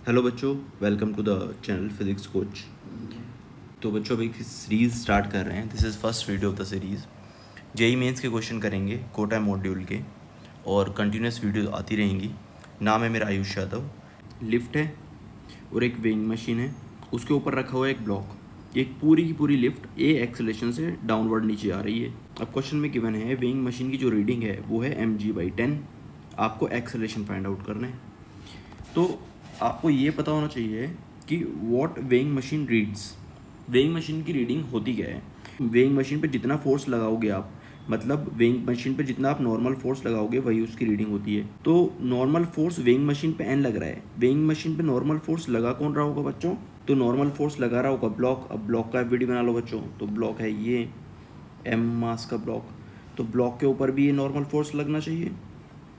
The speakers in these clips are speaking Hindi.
हेलो बच्चों, welcome to the channel physics coach. तो बच्चों अभी एक सीरीज़ स्टार्ट कर रहे हैं। This is first video of the series. JEE mains के क्वेश्चन करेंगे कोटा मॉड्यूल के, और कंटिन्यूस वीडियो आती रहेंगी। नाम है मेरा आयुष यादव। लिफ्ट है और एक वेइंग मशीन है, उसके ऊपर रखा हुआ है एक ब्लॉक। एक पूरी की पूरी लिफ्ट ए एक्सेलेरेशन से डाउनवर्ड नीचे आ रही है। अब क्वेश्चन में गिवन है वेइंग मशीन की जो रीडिंग है वो है mg/10। आपको एक्सेलेरेशन फाइंड आउट करना है। तो आपको ये पता होना चाहिए कि what weighing machine reads. Weighing machine की रीडिंग होती क्या है। वेइंग मशीन पे जितना फोर्स लगाओगे आप, मतलब वेइंग मशीन पे जितना आप नॉर्मल फोर्स लगाओगे वही उसकी रीडिंग होती है। तो नॉर्मल फोर्स वेइंग मशीन पे एन लग रहा है। वेइंग मशीन पे नॉर्मल फोर्स लगा कौन रहा होगा बच्चों? तो नॉर्मल फोर्स लगा रहा होगा ब्लॉक। अब ब्लॉक का एफवीडी बना लो बच्चों। तो ब्लॉक है ये एम मास का ब्लॉक। तो ब्लॉक के ऊपर भी ये नॉर्मल फोर्स लगना चाहिए।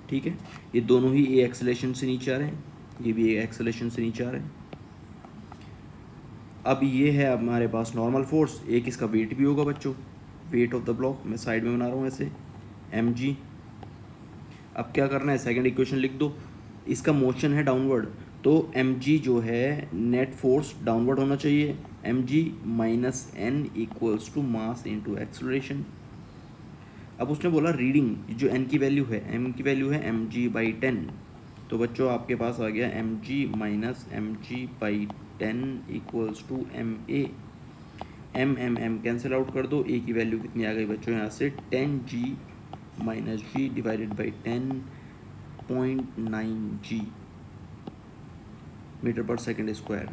ठीक है, ये दोनों ही ए एक्सेलेरेशन से नीचे आ रहे हैं, ये भी ए एक्सेलेरेशन से नीचे आ रहे हैं। अब ये है हमारे पास नॉर्मल फोर्स, एक इसका वेट भी होगा बच्चों, वेट ऑफ द ब्लॉक। मैं साइड में बना रहा हूँ ऐसे mg। अब क्या करना है, सेकंड इक्वेशन लिख दो। इसका मोशन है डाउनवर्ड, तो mg जो है नेट फोर्स डाउनवर्ड होना चाहिए। mg minus n equals to mass into acceleration. अब उसने बोला रीडिंग, जो n की वैल्यू है, m की वैल्यू है mg/10। तो बच्चों आपके पास आ गया mg minus mg/10 equals to ma। m cancel out कर दो, a की वैल्यू कितनी आ गई बच्चों यहाँ से 10g minus g divided by 10.9g metre per second square.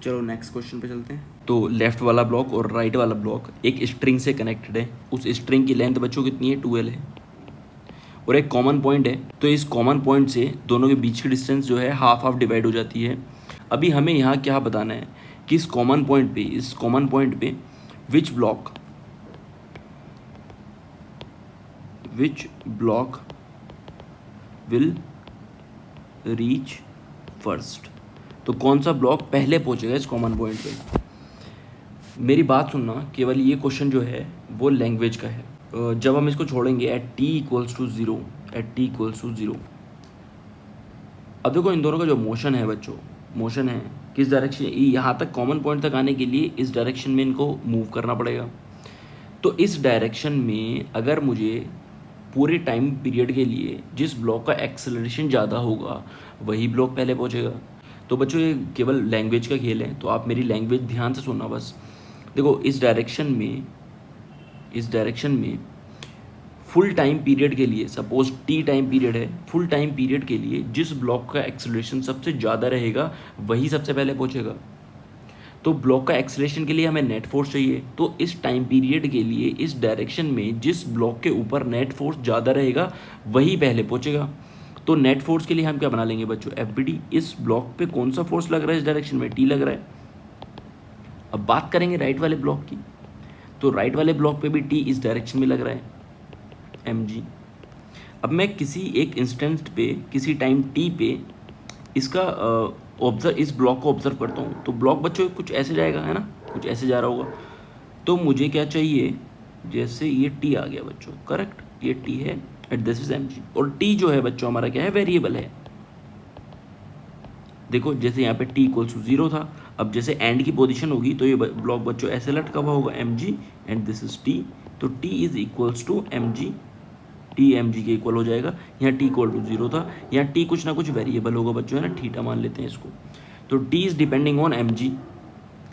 चलो नेक्स्ट क्वेश्चन पे चलते हैं। तो लेफ्ट वाला ब्लॉक और राइट वाला ब्लॉक एक स्ट्रिंग से कनेक्टेड है। उस स्ट्रिंग की लेंथ बच्चों कितनी है? 12 है, और एक कॉमन पॉइंट है। तो इस कॉमन पॉइंट से दोनों के बीच की डिस्टेंस जो है हाफ हाफ डिवाइड हो जाती है। अभी हमें यहाँ क्या बताना है कि इस कॉमन पॉइंट पे विच ब्लॉक विल रीच फर्स्ट। तो कौन सा ब्लॉक पहले पहुंचेगा इस कॉमन पॉइंट पे। मेरी बात सुनना, केवल ये क्वेश्चन जो है वो लैंग्वेज का है। जब हम इसको छोड़ेंगे at t equals to zero. अब देखो इन दोनों का जो मोशन है बच्चों, मोशन है किस डायरेक्शन, यहाँ तक कॉमन पॉइंट तक आने के लिए इस डायरेक्शन में इनको मूव करना पड़ेगा। तो इस डायरेक्शन में अगर मुझे पूरे टाइम पीरियड के लिए जिस ब्लॉक का एक्सेलरेशन ज़्यादा होगा वही ब्लॉक पहले पहुँचेगा। तो बच्चों ये केवल लैंग्वेज का खेल है, तो आप मेरी लैंग्वेज ध्यान से सुनना बस। देखो इस डायरेक्शन में फुल टाइम पीरियड के लिए, सपोज टी टाइम पीरियड है, फुल टाइम पीरियड के लिए जिस ब्लॉक का एक्सेलरेशन सबसे ज़्यादा रहेगा वही सबसे पहले पहुंचेगा। तो ब्लॉक का एक्सेलरेशन के लिए हमें नेट फोर्स चाहिए, तो इस टाइम पीरियड के लिए इस डायरेक्शन में जिस ब्लॉक के ऊपर नेट फोर्स ज़्यादा रहेगा वही पहले पहुंचेगा। तो नेट फोर्स के लिए हम क्या बना लेंगे बच्चों? एफबीडी। इस ब्लॉक पे कौन सा फोर्स लग रहा है इस डायरेक्शन में? टी लग रहा है। अब बात करेंगे राइट वाले ब्लॉक की, तो राइट वाले ब्लॉक पे भी टी इस डायरेक्शन में लग रहा है, mg। अब मैं किसी एक इंस्टेंट पे, किसी टाइम t पे इसका इस ब्लॉक को ऑब्जर्व करता हूँ, तो ब्लॉक बच्चों कुछ ऐसे जाएगा, है ना, कुछ ऐसे जा रहा होगा। तो मुझे क्या चाहिए, जैसे ये t आ गया बच्चों, करेक्ट, ये t है एट दिस इज mg। और t जो है बच्चों हमारा क्या है? वेरिएबल है। देखो जैसे यहाँ पे t इक्वल्स टू 0 था, अब जैसे एंड की पोजीशन होगी तो ये ब्लॉक बच्चों ऐसे लटका हुआ होगा mg and this is t। तो t is equals to mg, T M G के इक्वल हो जाएगा। यहाँ टी इक्वल टू 0 था, यहाँ टी कुछ ना कुछ वेरिएबल होगा बच्चों, है ना, थीटा मान लेते हैं इसको। तो T is depending on M G.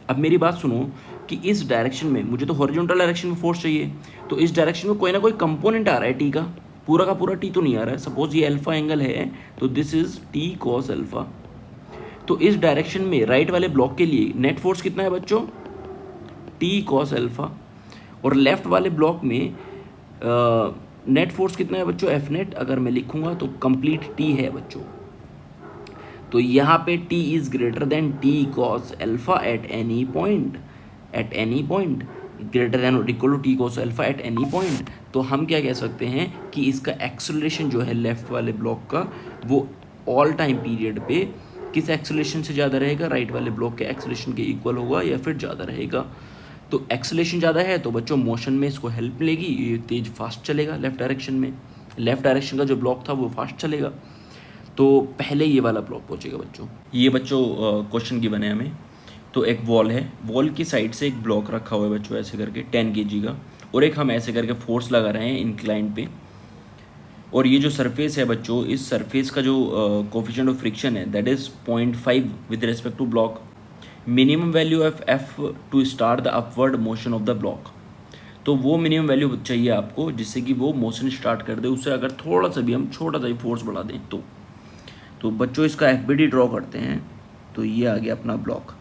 अब मेरी बात सुनो कि इस डायरेक्शन में मुझे तो हॉरिजॉन्टल डायरेक्शन में फोर्स चाहिए, तो इस डायरेक्शन में कोई ना कोई कंपोनेंट आ रहा है टी का, पूरा का पूरा टी तो नहीं आ रहा है। सपोज ये अल्फा एंगल है, तो this is T cos alpha. तो इस डायरेक्शन में राइट वाले ब्लॉक के लिए नेट फोर्स कितना है बच्चों? T cos alpha. और लेफ्ट वाले ब्लॉक में नेट फोर्स कितना है बच्चों? F net. अगर मैं लिखूंगा तो कंप्लीट टी है बच्चों। तो यहाँ पे T is greater than T cos alpha at any point, greater than और equal to T cos alpha at any point. तो हम क्या कह सकते हैं कि इसका एक्सेलरेशन जो है लेफ्ट वाले ब्लॉक का, वो ऑल टाइम पीरियड पे किस एक्सेलरेशन से ज़्यादा रहेगा? राइट वाले ब्लॉक के एक्सेलरेशन के इक्वल होगा या फिर ज़्यादा रहेगा। तो एक्सेलरेशन ज़्यादा है तो बच्चों मोशन में इसको हेल्प मिलेगी, ये तेज फास्ट चलेगा लेफ्ट डायरेक्शन में। लेफ्ट डायरेक्शन का जो ब्लॉक था वो फास्ट चलेगा। तो पहले ये वाला ब्लॉक पहुंचेगा बच्चों। ये बच्चों क्वेश्चन गिवन है हमें। तो एक वॉल है, वॉल की साइड से एक ब्लॉक रखा हुआ है बच्चों ऐसे करके 10 kg का, और एक हम ऐसे करके फोर्स लगा रहे हैं इंक्लाइन पे। और ये जो सरफेस है बच्चों, इस सरफेस का जो कोफिशिएंट ऑफ फ्रिक्शन है that is 0.5 with respect to block. Minimum value of F to start the upward motion of the block. तो वो मिनिमम वैल्यू चाहिए आपको जिससे कि वो मोशन स्टार्ट कर दे। उससे अगर थोड़ा सा भी हम छोटा सा भी फोर्स बढ़ा दें तो बच्चों इसका एफबीडी ड्रॉ करते हैं। तो ये आ गया अपना ब्लॉक।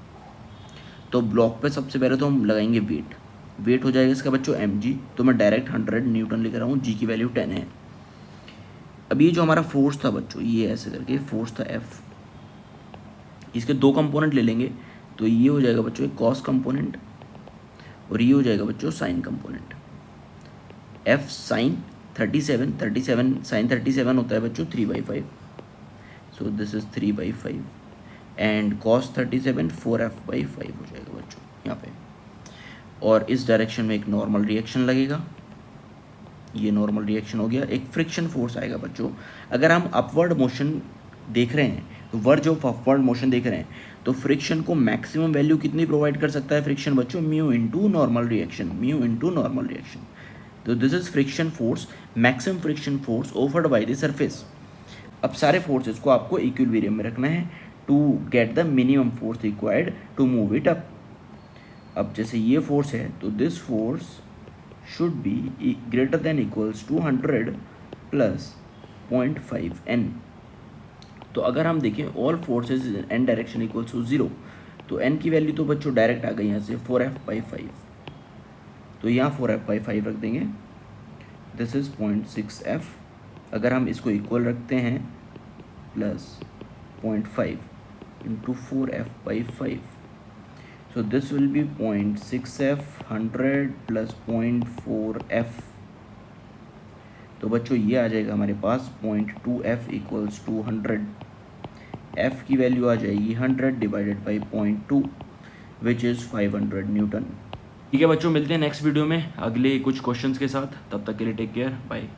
तो ब्लॉक पे सबसे पहले तो हम लगाएंगे वेट हो जाएगा इसका बच्चों mg। तो मैं डायरेक्ट 100 न्यूटन लिख रहा हूँ, g की वैल्यू 10 है। अब ये जो हमारा फोर्स था बच्चों, ये ऐसे करके फोर्स था F, इसके दो कंपोनेंट ले लेंगे। तो ये हो जाएगा बच्चों एक कॉस कंपोनेंट और ये हो जाएगा बच्चों sine component. F sine 37 sine 37 होता है बच्चों 3/5, so this is 3/5 and cos 37 4f/5 हो जाएगा बच्चों यहाँ पे। और इस डायरेक्शन में एक नॉर्मल रिएक्शन लगेगा, ये नॉर्मल रिएक्शन हो गया। एक फ्रिक्शन फोर्स आएगा बच्चों। अगर हम अपवर्ड मोशन देख रहे हैं तो वर्ज ऑफ अपवर्ड मोशन देख रहे हैं तो फ्रिक्शन को मैक्सिमम वैल्यू कितनी प्रोवाइड कर सकता है फ्रिक्शन बच्चों, म्यू इंटू नॉर्मल रिएक्शन। तो this is friction force, maximum friction force offered by the surface. अब सारे फोर्सेस को आपको इक्विलिब्रियम में रखना है to get the minimum force required to move it up. अब जैसे ये फोर्स है तो this force should be greater than equals to 100 plus 0.5 n। तो अगर हम देखें all forces N direction equals to 0, तो n की वैल्यू तो बच्चों डायरेक्ट आ गई यहाँ से 4f/5। तो यहाँ 4f/5 रख देंगे, दिस इज 0.6f। अगर हम इसको इक्वल रखते हैं plus 0.5 into 4f/5, so this will be 0.6f 100 plus 0.4f। तो बच्चों ये आ जाएगा हमारे पास 0.2f इक्वल्स टू 100। f की वैल्यू आ जाएगी 100 divided by 0.2 which is 500 Newton. ठीक है बच्चों, मिलते हैं नेक्स्ट वीडियो में अगले कुछ क्वेश्चंस के साथ। तब तक के लिए टेक केयर, बाय।